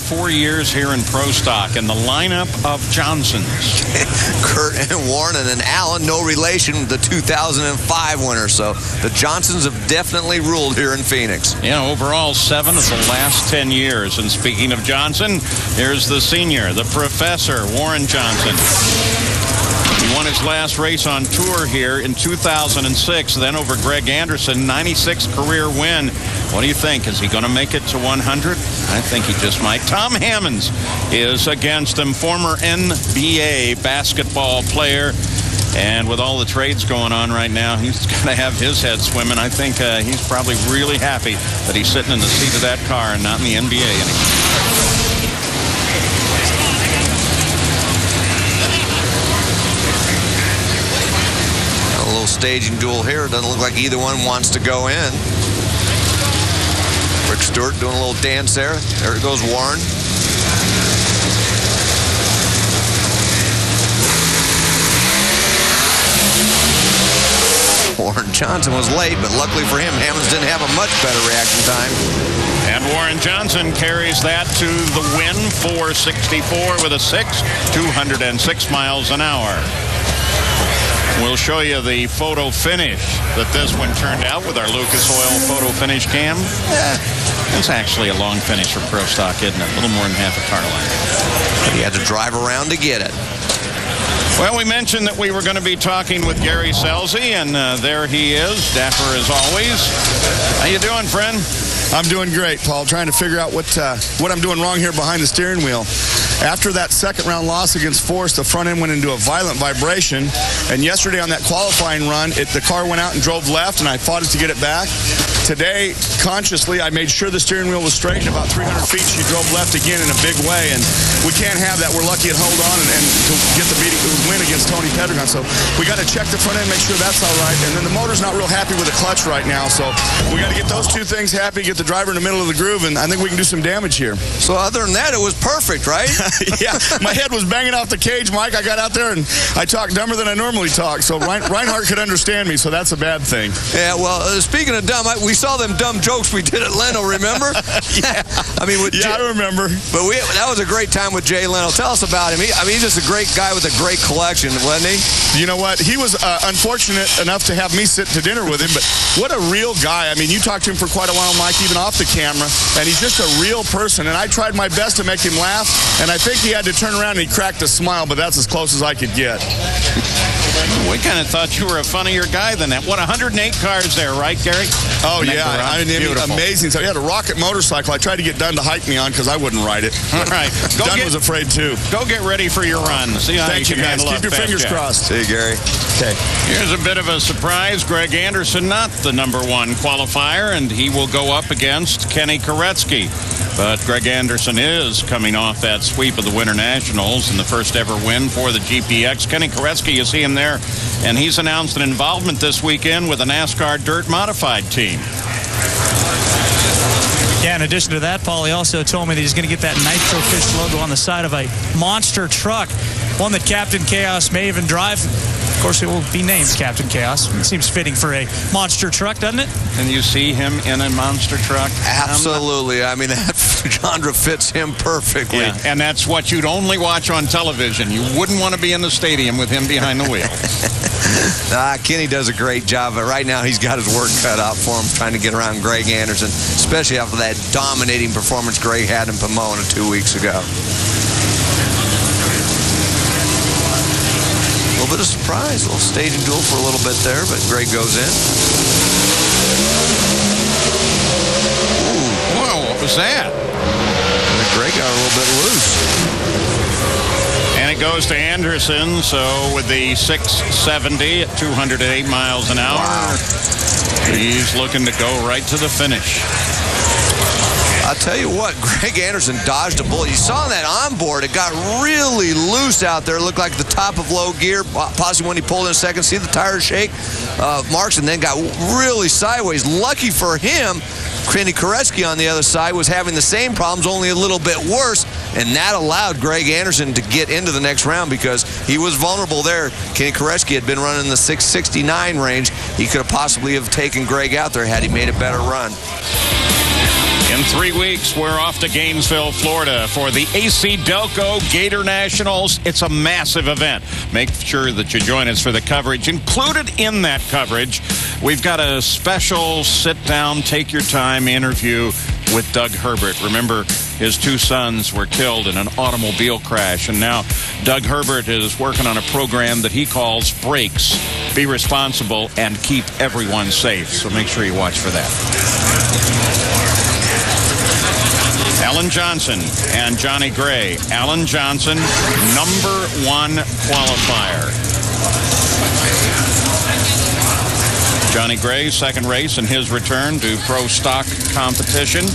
4 years here in Pro Stock, and the lineup of Johnsons. Kurt and Warren and Allen, no relation to the 2005 winner. So the Johnsons have definitely ruled here in Phoenix. Yeah, overall 7 of the last 10 years. And speaking of Johnson, here's the senior, the professor, Warren Johnson. He won his last race on tour here in 2006, then over Greg Anderson, 96th career win. What do you think? Is he going to make it to 100? I think he just might. Tom Hammonds is against him, former NBA basketball player. And with all the trades going on right now, he's going to have his head swimming. I think he's probably really happy that he's sitting in the seat of that car and not in the NBA anymore. A little staging duel here. It doesn't look like either one wants to go in. Rick Stewart doing a little dance there. There goes Warren. Warren Johnson was late, but luckily for him, Hammonds didn't have a much better reaction time. And Warren Johnson carries that to the win, 464 with a 206 miles an hour. We'll show you the photo finish that this one turned out with our Lucas Oil photo finish cam. It's actually a long finish for Pro Stock, isn't it? A little more than half a car length. But he had to drive around to get it. Well, we mentioned that we were going to be talking with Gary Scelzi, and there he is, dapper as always. How you doing, friend? I'm doing great, Paul. Trying to figure out what I'm doing wrong here behind the steering wheel. After that second-round loss against Force, the front end went into a violent vibration. And yesterday on that qualifying run, the car went out and drove left, and I fought it to get it back. Today, consciously, I made sure the steering wheel was straight. And about 300 feet, she drove left again in a big way. And we can't have that. We're lucky it hold on and to get the win against Tony Pedregon. So we got to check the front end, make sure that's all right. And then the motor's not real happy with the clutch right now. So we got to get those two things happy, get the driver in the middle of the groove, and I think we can do some damage here. So other than that, it was perfect, right? Yeah, my head was banging off the cage, Mike. I got out there and I talked dumber than I normally talk. So Reinhardt could understand me, so that's a bad thing. Yeah, well, speaking of dumb, we saw them dumb jokes we did at Leno, remember? Yeah. I mean, I remember. But that was a great time with Jay Leno. Tell us about him. He's just a great guy with a great collection, wasn't he? You know what? He was unfortunate enough to have me sit to dinner with him, but what a real guy. I mean, you talked to him for quite a while, Mike, even off the camera, and he's just a real person, and I tried my best to make him laugh, and I think he had to turn around and he cracked a smile, but that's as close as I could get. We kind of thought you were a funnier guy than that. What, 108 cars there, right, Gary? Oh, yeah. I mean, amazing. So he had a rocket motorcycle. I tried to get Dunn to hike me on because I wouldn't ride it. All right. Dunn was afraid, too. Go get ready for your run. See how Thank you, guys. Keep your fingers crossed. See you, Gary. Okay. Here's a bit of a surprise. Greg Anderson, not the #1 qualifier, and he will go up against Kenny Koretsky. But Greg Anderson is coming off that sweep of the Winter Nationals and the first ever win for the GPX. Kenny Koretsky, you see him there, and he's announced an involvement this weekend with a NASCAR Dirt Modified team. Yeah, in addition to that, Paul, he also told me that he's going to get that Nitro Fish logo on the side of a monster truck, one that Captain Chaos may even drive. Of course, it will be named Captain Chaos. It seems fitting for a monster truck, doesn't it? And you see him in a monster truck? Absolutely. I mean, that genre fits him perfectly. Yeah, and that's what you'd only watch on television. You wouldn't want to be in the stadium with him behind the wheel. Kenny does a great job, but right now he's got his work cut out for him trying to get around Greg Anderson, especially after that dominating performance Greg had in Pomona 2 weeks ago. A little bit of surprise, a little staging duel for a little bit there, but Greg goes in. Ooh, whoa, what was that? Greg got a little bit loose. And it goes to Anderson, so with the 670 at 208 miles an hour, wow. He's looking to go right to the finish. I'll tell you what, Greg Anderson dodged a bullet. You saw that onboard. It got really loose out there. It looked like the top of low gear, possibly when he pulled in a second. See the tires shake, marks, and then got really sideways. Lucky for him, Kenny Koretsky on the other side was having the same problems, only a little bit worse, and that allowed Greg Anderson to get into the next round because he was vulnerable there. Kenny Koretsky had been running the 669 range. He could have possibly have taken Greg out there had he made a better run. In 3 weeks, we're off to Gainesville, Florida for the AC Delco Gator Nationals. It's a massive event. Make sure that you join us for the coverage. Included in that coverage, we've got a special sit-down, take-your-time interview with Doug Herbert. Remember, his 2 sons were killed in an automobile crash, and now Doug Herbert is working on a program that he calls Brakes. Be responsible and keep everyone safe. So make sure you watch for that. Alan Johnson and Johnny Gray. Alan Johnson, #1 qualifier. Johnny Gray, second race in his return to pro stock competition.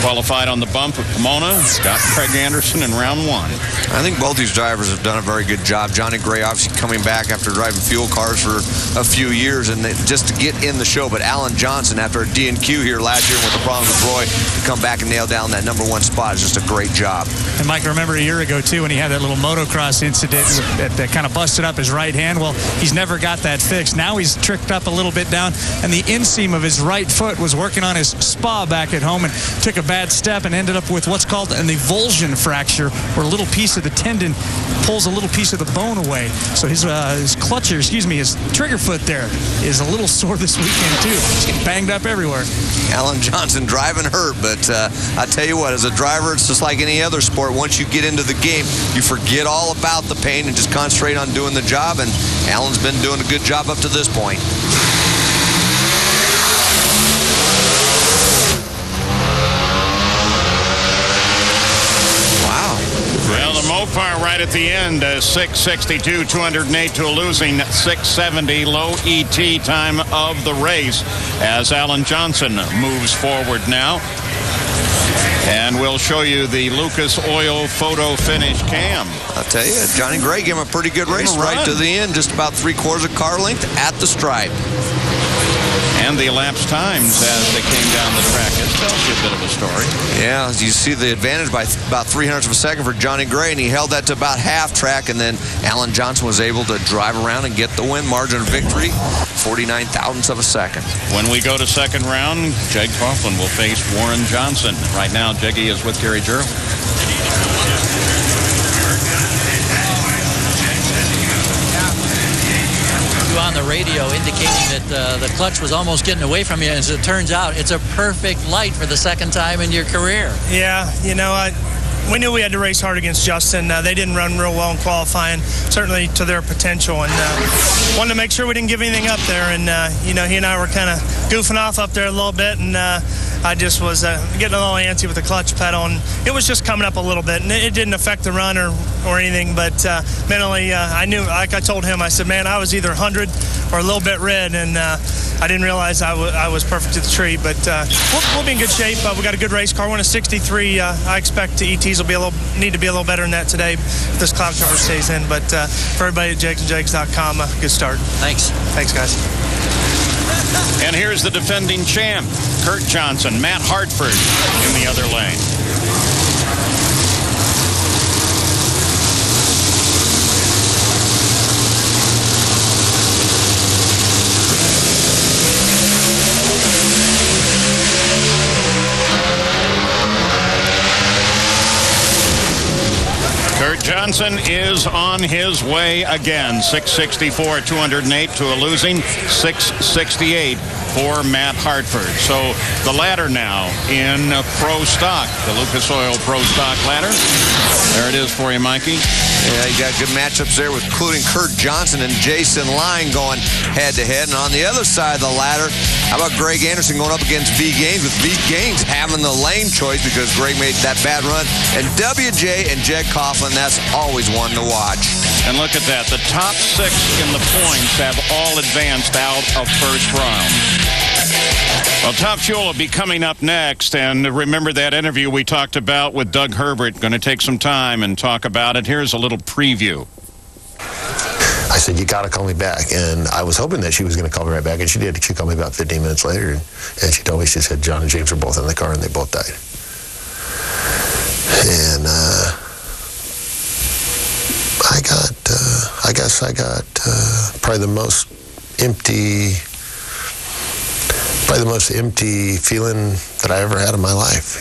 Qualified on the bump at Pomona. Got Craig Anderson in round 1. I think both these drivers have done a very good job. Johnny Gray obviously coming back after driving fuel cars for a few years and just to get in the show. But Alan Johnson, after a D&Q here last year with the problems with Roy, to come back and nail down that #1 spot is just a great job. And Mike, I remember a year ago, too, when he had that little motocross incident that kind of busted up his right hand. Well, he's never got that fixed. Now he's tricked up a little bit down, and the inseam of his right foot was working on his spa back at home and took a bad step and ended up with what's called an avulsion fracture, where a little piece of the tendon pulls a little piece of the bone away. So his clutcher, his trigger foot there is a little sore this weekend, too. He's getting banged up everywhere. Alan Johnson driving hurt, but I tell you what, as a driver, it's just like any other sport. Once you get into the game, you forget all about the pain and just concentrate on doing the job, and Alan's been doing a good job up to this point. Well, the Mopar right at the end, 6:62, 208 to a losing 6:70, low ET time of the race as Alan Johnson moves forward now. And we'll show you the Lucas Oil photo finish cam. I'll tell you, Johnny Gray gave him a pretty good race right to the end, just about 3/4 of car length at the stripe. And the elapsed times as they came down the track. It tells you a bit of a story. Yeah, you see the advantage by about 300ths of a second for Johnny Gray, and he held that to about half track, and then Alan Johnson was able to drive around and get the win. Margin of victory, 49 thousandths of a second. When we go to second round, Jeg Coughlin will face Warren Johnson. Right now, Jeggy is with Gary Gerald. On the radio indicating that the clutch was almost getting away from you. As it turns out, it's a perfect light for the second time in your career. Yeah, you know, we knew we had to race hard against Justin. They didn't run real well in qualifying, certainly to their potential, and wanted to make sure we didn't give anything up there. And, you know, he and I were kind of goofing off up there a little bit, and I just was getting a little antsy with the clutch pedal, and it was just coming up a little bit, and it didn't affect the run or anything, but mentally I knew, like I told him, I said, man, I was either 100 or a little bit red, and I didn't realize I was perfect to the tree, but we'll be in good shape. We got a good race car. We're in a 63. I expect ETs will need to be a little better than that today if this cloud cover stays in, but for everybody at JakesandJakes.com, good start. Thanks. Thanks, guys. And here's the defending champ, Kurt Johnson, Matt Hartford in the other lane. Kurt Johnson is on his way again. 664, 208 to a losing 668 for Matt Hartford. So the ladder now in Pro Stock, the Lucas Oil Pro Stock ladder. There it is for you, Mikey. Yeah, you got good matchups there with including Kurt Johnson and Jason Line going head-to-head. And on the other side of the ladder, how about Greg Anderson going up against V. Gaines, with V. Gaines having the lane choice because Greg made that bad run. And WJ and Jeg Coughlin, that's always one to watch. And look at that. The top 6 in the points have all advanced out of first round. Well, Top Fuel will be coming up next. And remember that interview we talked about with Doug Herbert. Going to take some time and talk about it. Here's a little preview. I said, you got to call me back. And I was hoping that she was going to call me right back. And she did. She called me about 15 minutes later. And she told me, she said, John and James were both in the car and they both died. And I got probably the most empty probably the most empty feeling that I ever had in my life.